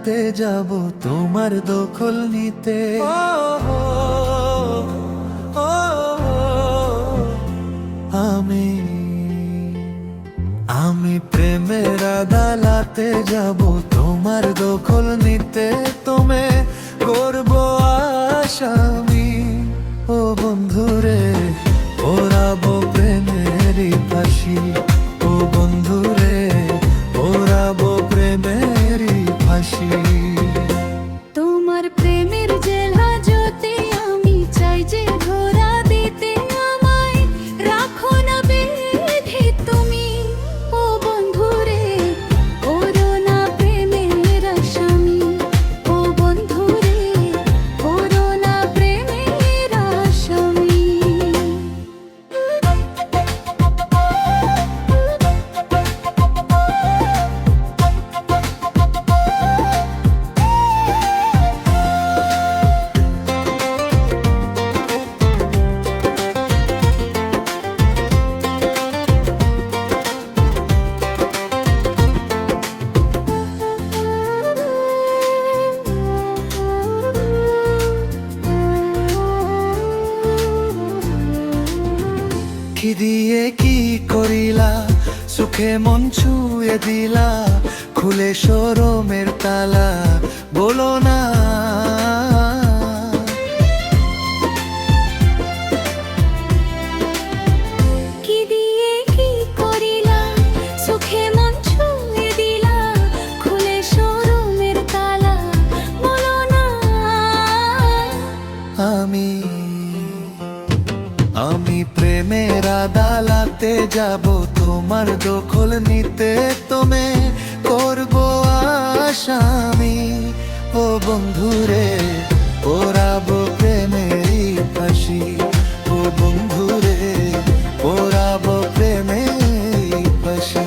দালাতে যাব তোমার দখল নিতে। আমি আমি প্রেমের আদালতে যাব তোমার দখল নিতে, তুমি করব আসামি। ও বন্ধুরে ওরাবো প্রেমেরই ফাঁসি, ও বন্ধুরে ওরাবো প্রেমেরই ফাঁসি। তোমার প্রেমের জেলা যদি আমি চাই যে ঘোরা দিতে, আমায় রাখো না বেঁধে তুমি। ও বন্ধুরে ওরো না প্রেমের আসামি, ও বন্ধুরে ওরো না প্রেমের আসামি। কি দিয়ে কি করিলা, সুখে মন ছুঁয়ে দিলা, খুলে শরমের তালা বলো না। কি দিয়ে কি করিলা, সুখে মন ছুঁয়ে দিলা, খুলে শরমের তালা বলো না। আমি প্রেমের আদালতে যাব তোমার দখল নিতে, তুমি করব আসামি। ও বন্ধুরে ওরাবো প্রেমেরই ফাঁসি, ও বন্ধুরে ওরাবো প্রেমেরই ফাঁসি।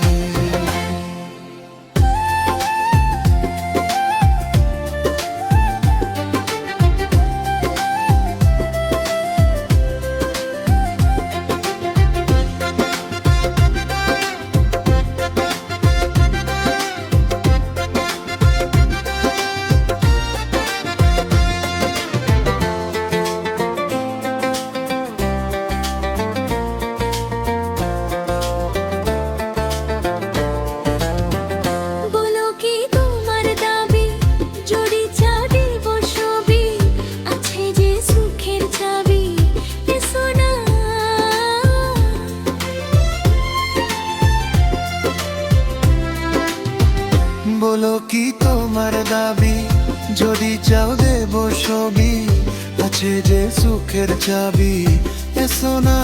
বলো কি তোমার দাবি, যদি চাঁদিব ছবি, আছে যে সুখের চাবি, এসো না। বলো কি তোমার দাবি, যদি চাও দেব ছবি, আছে যে সুখের চাবি, এসো না।